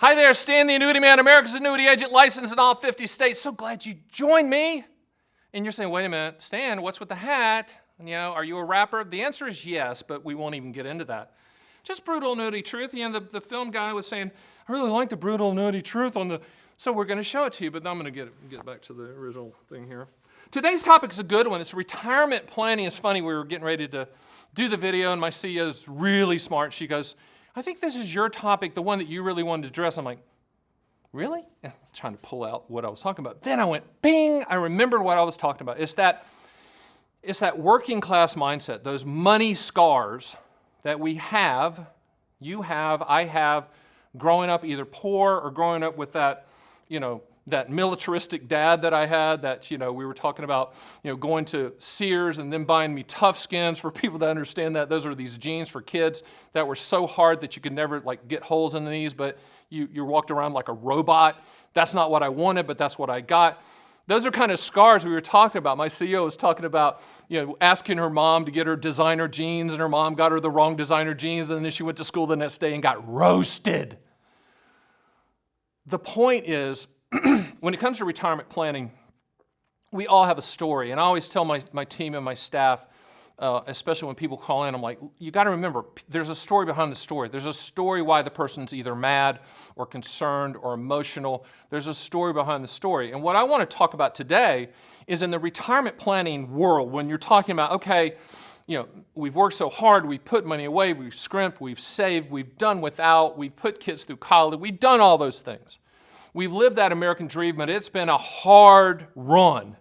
Hi there, Stan the Annuity Man, America's annuity agent, licensed in all 50 states. So glad you joined me. And you're saying, wait a minute, Stan, what's with the hat? Are you a rapper? The answer is yes, but we won't even get into that. Just brutal annuity truth. The film guy was saying, I really like the brutal annuity truth so we're going to show it to you, but I'm going to get back to the original thing here. Today's topic is a good one. It's retirement planning. It's funny, we were getting ready to do the video, and my CEO's really smart. She goes, I think this is your topic, the one that you really wanted to address. I'm like, really? I'm trying to pull out what I was talking about. Then I went, bing, I remembered what I was talking about. It's that working class mindset, those money scars that we have, you have, I have, growing up either poor or growing up with that, that militaristic dad that I had, that, we were talking about, going to Sears and then buying me Tough Skins. For people that understand that, those are these jeans for kids that were so hard that you could never get holes in the knees, but you walked around like a robot. That's not what I wanted, but that's what I got. Those are kind of scars we were talking about. My CEO was talking about, asking her mom to get her designer jeans, and her mom got her the wrong designer jeans, and then she went to school the next day and got roasted. The point is, when it comes to retirement planning, we all have a story. And I always tell my team and my staff, especially when people call in, I'm like, you got to remember, there's a story behind the story. There's a story why the person's either mad or concerned or emotional. There's a story behind the story. And what I want to talk about today is in the retirement planning world, when you're talking about, okay, we've worked so hard, we've put money away, we've scrimped, we've saved, we've done without, we've put kids through college, we've done all those things. We've lived that American dream, but it's been a hard run,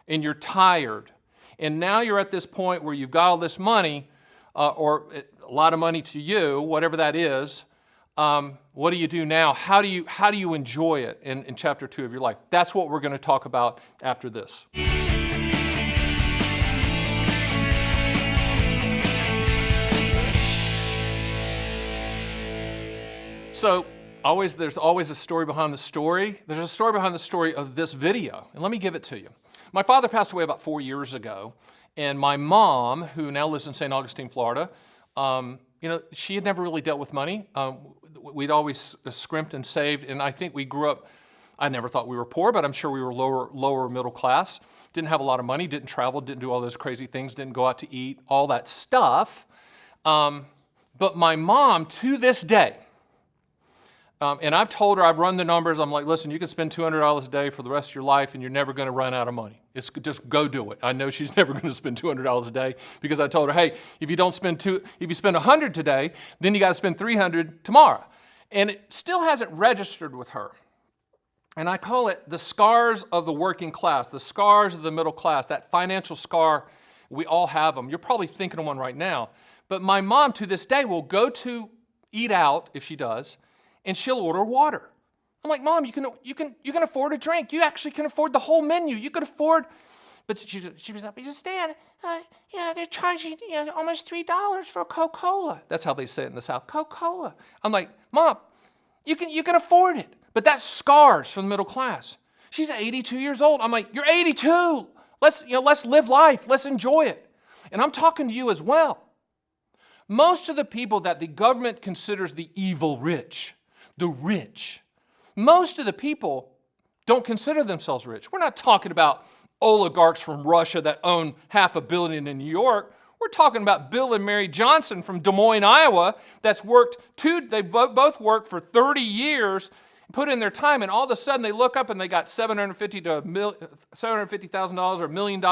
and you're tired. And now you're at this point where you've got all this money, or a lot of money to you, whatever that is. What do you do now? How do you enjoy it in chapter 2 of your life? That's what we're going to talk about after this. So, there's always a story behind the story. There's a story behind the story of this video, and let me give it to you. My father passed away about 4 years ago, and my mom, who now lives in St. Augustine, Florida, she had never really dealt with money. We'd always scrimped and saved, and I think we grew up, I never thought we were poor, but I'm sure we were lower middle class. Didn't have a lot of money, didn't travel, didn't do all those crazy things, didn't go out to eat, all that stuff. But my mom, to this day, and I've told her, I've run the numbers, I'm like, listen, you can spend $200 a day for the rest of your life and you're never going to run out of money. Just go do it. I know she's never going to spend $200 a day because I told her, hey, if you spend $100 today, then you got to spend $300 tomorrow. And it still hasn't registered with her. And I call it the scars of the working class, the scars of the middle class, that financial scar. We all have them. You're probably thinking of one right now. But my mom to this day will go to eat out, if she does, and she'll order water. I'm like, Mom, you can afford a drink. You actually can afford the whole menu. You could afford, but she was up. She said, Stan, they're charging almost $3 for a Coca-Cola. That's how they say it in the South, Coca-Cola. I'm like, Mom, you can afford it. But that's scars from the middle class. She's 82 years old. I'm like, you're 82. Let's live life. Let's enjoy it. And I'm talking to you as well. Most of the people that the government considers the evil rich, the rich, most of the people don't consider themselves rich. We're not talking about oligarchs from Russia that own $500 million in New York. We're talking about Bill and Mary Johnson from Des Moines, Iowa, they both worked for 30 years, put in their time, and all of a sudden they look up and they got $750,000 or $1 million,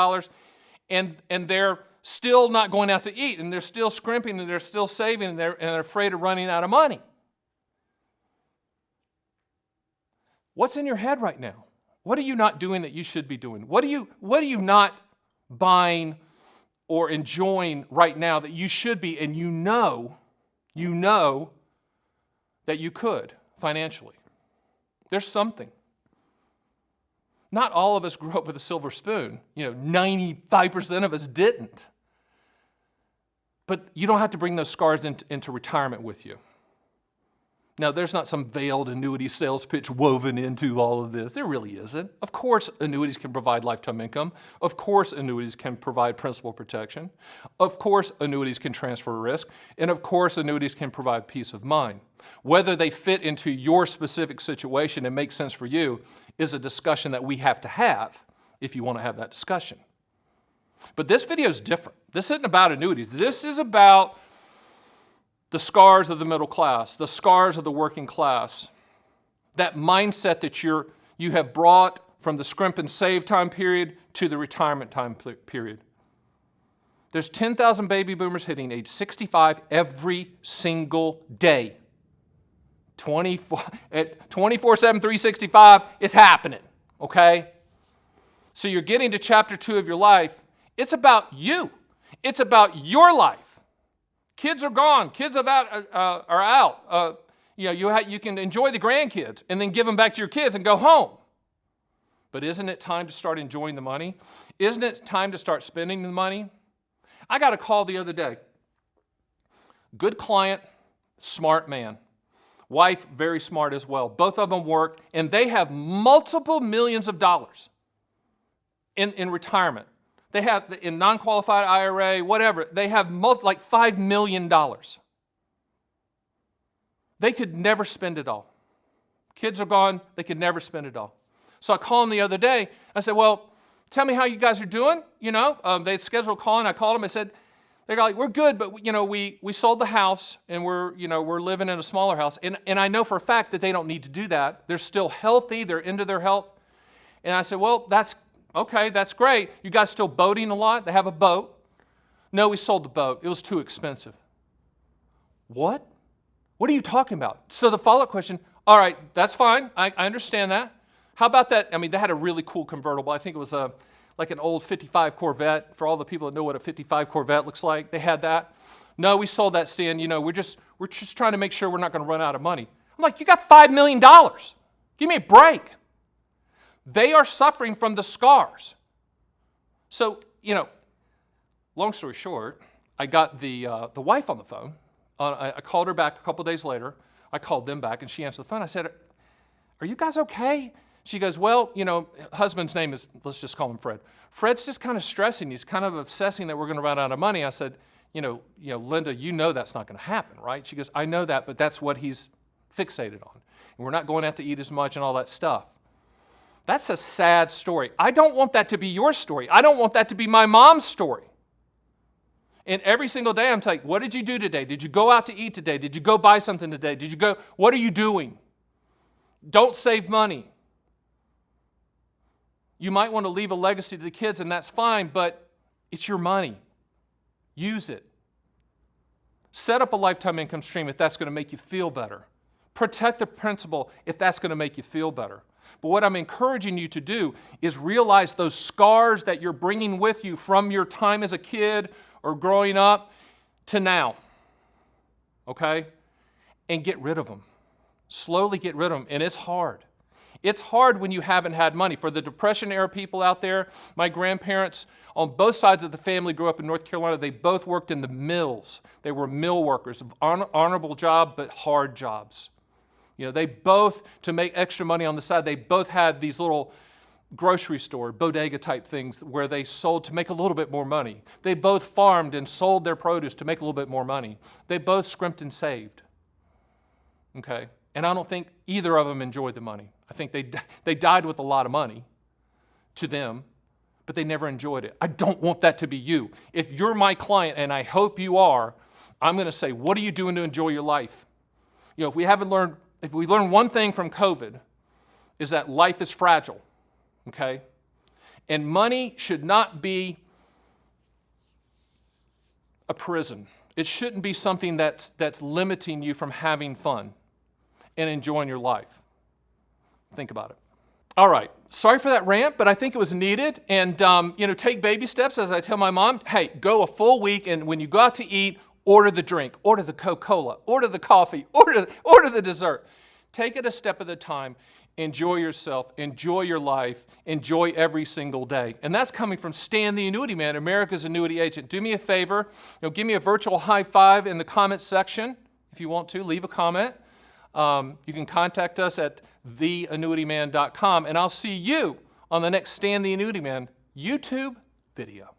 and they're still not going out to eat, and they're still scrimping, and they're still saving, and they're afraid of running out of money. What's in your head right now? What are you not doing that you should be doing? What are you not buying or enjoying right now that you should be, and you know that you could financially? There's something. Not all of us grew up with a silver spoon. 95% of us didn't. But you don't have to bring those scars into retirement with you. Now, there's not some veiled annuity sales pitch woven into all of this. There really isn't. Of course, annuities can provide lifetime income. Of course, annuities can provide principal protection. Of course, annuities can transfer risk. And of course, annuities can provide peace of mind. Whether they fit into your specific situation and make sense for you is a discussion that we have to have if you want to have that discussion. But this video is different. This isn't about annuities. This is about the scars of the middle class, the scars of the working class, that mindset that you have brought from the scrimp and save time period to the retirement time period. There's 10,000 baby boomers hitting age 65 every single day. 24/7, 365, it's happening, okay? So you're getting to chapter 2 of your life. It's about you. It's about your life. Kids are gone. Kids are out. You can enjoy the grandkids and then give them back to your kids and go home. But isn't it time to start enjoying the money? Isn't it time to start spending the money? I got a call the other day. Good client, smart man. Wife, very smart as well. Both of them work, and they have multiple millions of dollars in retirement. They have, in non-qualified IRA, whatever, they have like $5 million. They could never spend it all. Kids are gone, they could never spend it all. So I called them the other day. I said, well, tell me how you guys are doing. They had scheduled a call, and I called them. I said, they're like, we're good, but we sold the house, and we're living in a smaller house. And I know for a fact that they don't need to do that. They're still healthy, they're into their health. And I said, well, okay, that's great. You guys still boating a lot? They have a boat. No, we sold the boat. It was too expensive. What? What are you talking about? So the follow-up question, all right, that's fine. I understand that. How about that? I mean, they had a really cool convertible. I think it was like an old 55 Corvette. For all the people that know what a 55 Corvette looks like, they had that. No, we sold that, Stan. We're just trying to make sure we're not going to run out of money. I'm like, you got $5 million. Give me a break. They are suffering from the scars. So, long story short, I got the wife on the phone. I called her back a couple days later. I called them back, and she answered the phone. I said, are you guys okay? She goes, well, husband's name is, let's just call him Fred. Fred's just kind of stressing. He's kind of obsessing that we're going to run out of money. I said, Linda, that's not going to happen, right? She goes, I know that, but that's what he's fixated on. And we're not going out to eat as much and all that stuff. That's a sad story. I don't want that to be your story. I don't want that to be my mom's story. And every single day I'm telling, what did you do today? Did you go out to eat today? Did you go buy something today? What are you doing? Don't save money. You might want to leave a legacy to the kids, and that's fine, but it's your money. Use it. Set up a lifetime income stream if that's going to make you feel better. Protect the principal if that's going to make you feel better. But what I'm encouraging you to do is realize those scars that you're bringing with you from your time as a kid or growing up to now, okay? And get rid of them. Slowly get rid of them, and it's hard. It's hard when you haven't had money. For the Depression-era people out there, my grandparents on both sides of the family grew up in North Carolina. They both worked in the mills. They were mill workers, honorable job, but hard jobs. They both, to make extra money on the side, they both had these little grocery store, bodega type things where they sold to make a little bit more money. They both farmed and sold their produce to make a little bit more money. They both scrimped and saved. Okay? And I don't think either of them enjoyed the money. I think they died with a lot of money to them, but they never enjoyed it. I don't want that to be you. If you're my client, and I hope you are, I'm going to say, what are you doing to enjoy your life? If we learn one thing from COVID, is that life is fragile, okay? And money should not be a prison. It shouldn't be something that's limiting you from having fun and enjoying your life. Think about it. All right, sorry for that rant, but I think it was needed. And, take baby steps. As I tell my mom, hey, go a full week, and when you go out to eat, order the drink, order the Coca-Cola, order the coffee, order the dessert. Take it a step at a time. Enjoy yourself. Enjoy your life. Enjoy every single day. And that's coming from Stan the Annuity Man, America's annuity agent. Do me a favor. Give me a virtual high five in the comment section if you want to. Leave a comment. You can contact us at theannuityman.com, and I'll see you on the next Stan the Annuity Man YouTube video.